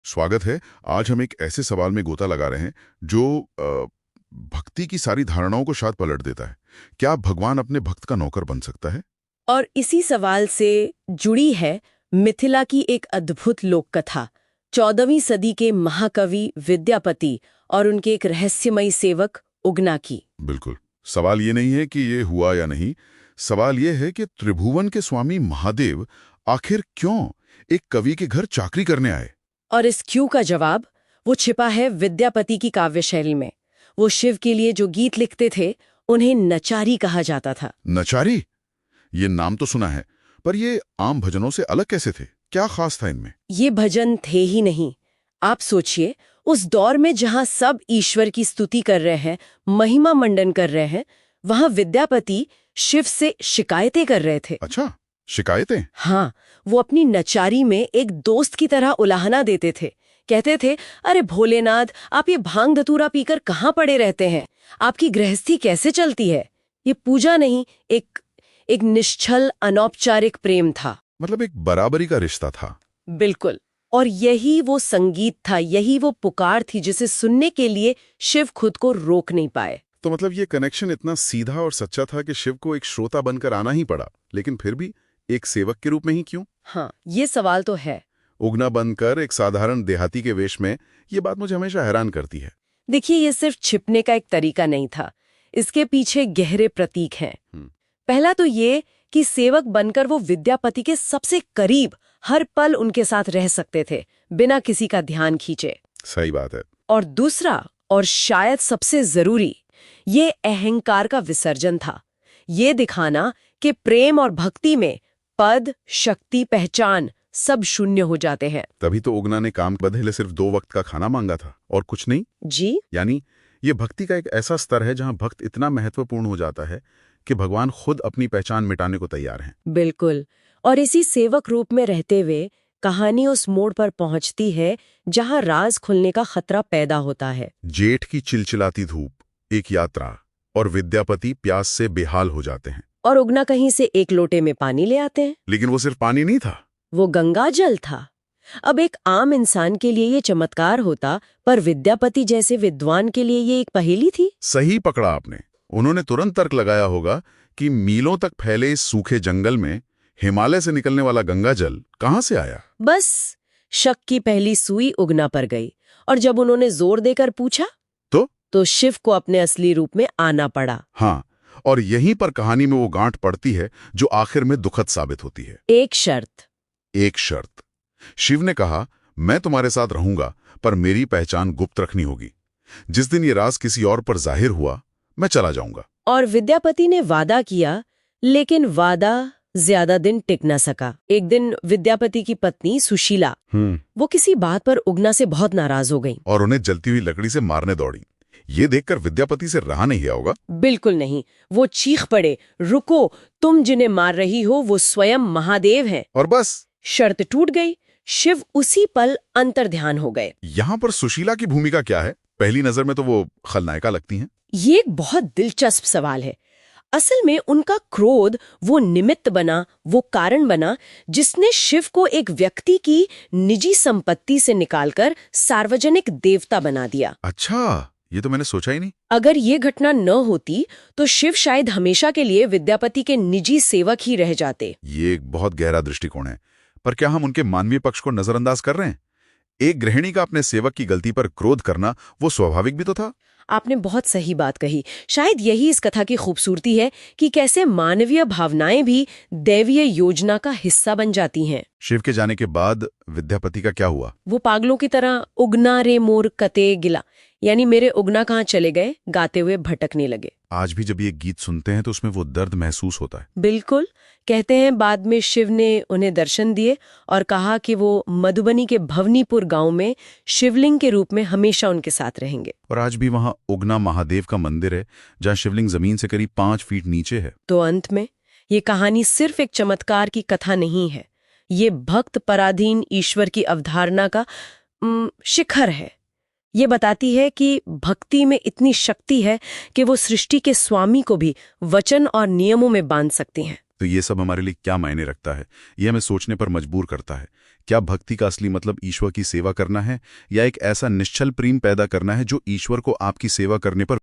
स्वागत है। आज हम एक ऐसे सवाल में गोता लगा रहे हैं जो भक्ति की सारी धारणाओं को शायद पलट देता है। क्या भगवान अपने भक्त का नौकर बन सकता है? और इसी सवाल से जुड़ी है मिथिला की एक अद्भुत लोक कथा। 14वीं सदी के महाकवि विद्यापति और उनके एक रहस्यमयी सेवक उगना की। बिल्कुल। सवाल ये नहीं है कि ये हुआ या नहीं, सवाल ये है कि त्रिभुवन के स्वामी महादेव आखिर क्यों एक कवि के घर चाकरी करने आए? और इस क्यों का जवाब वो छिपा है विद्यापति की काव्य शैली में। वो शिव के लिए जो गीत लिखते थे उन्हें नचारी कहा जाता था। नचारी? ये नाम तो सुना है, पर ये आम भजनों से अलग कैसे थे? क्या खास था इनमें? ये भजन थे ही नहीं। आप सोचिए, उस दौर में जहां सब ईश्वर की स्तुति कर रहे हैं, महिमा मंडन कर रहे हैं, वहां विद्यापति शिव से शिकायतें कर रहे थे। अच्छा, शिकायतें? हाँ, वो अपनी नचारी में एक दोस्त की तरह उलाहना देते थे। कहते थे, अरे भोलेनाथ, आप ये भांग धतूरा पीकर कहाँ पड़े रहते हैं? आपकी गृहस्थी कैसे चलती है? ये पूजा नहीं, एक निश्चल अनौपचारिक प्रेम था। मतलब एक बराबरी का रिश्ता था। बिल्कुल। और यही वो संगीत था, यही वो पुकार थी जिसे सुनने के लिए शिव खुद को रोक नहीं पाए। तो मतलब ये कनेक्शन इतना सीधा और सच्चा था कि शिव को एक श्रोता बनकर आना ही पड़ा, लेकिन फिर भी एक सेवक के रूप में ही क्यों? हाँ, ये सवाल तो है। उगना बनकर एक साधारण देहाती के वेश में, ये बात मुझे हमेशा हैरान करती है। देखिए, ये सिर्फ छिपने का एक तरीका नहीं था, इसके पीछे गहरे प्रतीक हैं। पहला तो ये कि सेवक बनकर वो विद्यापति के सबसे करीब हर पल उनके साथ रह सकते थे, बिना किसी का ध्यान खींचे। सही बात है। और दूसरा, और शायद सबसे जरूरी, ये अहंकार का विसर्जन था। ये दिखाना कि प्रेम और भक्ति में पद, शक्ति, पहचान सब शून्य हो जाते हैं। तभी तो उगना ने काम के बदले सिर्फ 2 वक्त का खाना मांगा था और कुछ नहीं। जी, यानी ये भक्ति का एक ऐसा स्तर है जहां भक्त इतना महत्वपूर्ण हो जाता है कि भगवान खुद अपनी पहचान मिटाने को तैयार हैं। बिल्कुल। और इसी सेवक रूप में रहते हुए कहानी उस मोड़ पर पहुंचती है जहां राज खुलने का खतरा पैदा होता है। जेठ की चिलचिलाती धूप, एक यात्रा, और विद्यापति प्यास से बेहाल हो जाते हैं। और उगना कहीं से एक लोटे में पानी ले आते हैं। लेकिन वो सिर्फ पानी नहीं था, वो गंगा जल था। अब एक आम इंसान के लिए ये चमत्कार होता, पर विद्यापति जैसे विद्वान के लिए ये एक पहेली थी। सही पकड़ा आपने। उन्होंने तुरंत तर्क लगाया होगा कि मीलों तक फैले इस सूखे जंगल में हिमालय से निकलने वाला गंगा जल कहां से आया? बस शक की पहली सुई उगना पर गई, और जब उन्होंने जोर देकर पूछा तो शिव को अपने असली रूप में आना पड़ा। हाँ, और यहीं पर कहानी में वो गांठ पड़ती है जो आखिर में दुखद साबित होती है। एक शर्त। एक शर्त। शिव ने कहा, मैं तुम्हारे साथ रहूंगा, पर मेरी पहचान गुप्त रखनी होगी। जिस दिन ये राज किसी और पर जाहिर हुआ, मैं चला जाऊंगा। और विद्यापति ने वादा किया, लेकिन वादा ज्यादा दिन टिक न सका। एक दिन विद्यापति की पत्नी सुशीला, वो किसी बात पर उगना से बहुत नाराज हो गई और उन्हें जलती हुई लकड़ी से मारने दौड़ी। ये देखकर विद्यापति से रहा नहीं गया होगा। बिल्कुल नहीं। वो चीख पड़े, रुको, तुम जिन्हें मार रही हो वो स्वयं महादेव हैं। और बस शर्त टूट गई। शिव उसी पल अंतर्ध्यान हो गए। यहाँ पर सुशीला की भूमिका क्या है? पहली नजर में तो वो खलनायिका लगती हैं। ये एक बहुत दिलचस्प सवाल है। असल में उनका क्रोध वो निमित्त बना, वो कारण बना जिसने शिव को एक व्यक्ति की निजी संपत्ति से निकालकर सार्वजनिक देवता बना दिया। अच्छा, ये तो मैंने सोचा ही नहीं। अगर ये घटना न होती तो शिव शायद हमेशा के लिए विद्यापति के निजी सेवक ही रह जाते। ये एक बहुत गहरा दृष्टिकोण है, पर क्या हम उनके मानवीय पक्ष को नजरअंदाज कर रहे हैं? एक गृहिणी का अपने सेवक की गलती पर क्रोध करना वो स्वाभाविक भी तो था। आपने बहुत सही बात कही। शायद यही इस कथा की खूबसूरती है कि कैसे मानवीय भावनाएं भी दैवीय योजना का हिस्सा बन जाती हैं। शिव के जाने के बाद विद्यापति का क्या हुआ? वो पागलों की तरह उगना रे मोर कते गिला, यानी मेरे उगना कहाँ चले गए, गाते हुए भटकने लगे। आज भी जब ये गीत सुनते हैं तो उसमें वो दर्द महसूस होता है। बिल्कुल। कहते हैं बाद में शिव ने उन्हें दर्शन दिए और कहा कि वो मधुबनी के भवनीपुर गांव में शिवलिंग के रूप में हमेशा उनके साथ रहेंगे। और आज भी वहां उगना महादेव का मंदिर है, जहां शिवलिंग जमीन से करीब 5 फीट नीचे है। तो अंत में ये कहानी सिर्फ एक चमत्कार की कथा नहीं है, ये भक्त पराधीन ईश्वर की अवधारणा का शिखर है। ये बताती है कि भक्ति में इतनी शक्ति है कि वो सृष्टि के स्वामी को भी वचन और नियमों में बांध सकती हैं। तो ये सब हमारे लिए क्या मायने रखता है? ये हमें सोचने पर मजबूर करता है। क्या भक्ति का असली मतलब ईश्वर की सेवा करना है, या एक ऐसा निश्चल प्रेम पैदा करना है जो ईश्वर को आपकी सेवा करने पर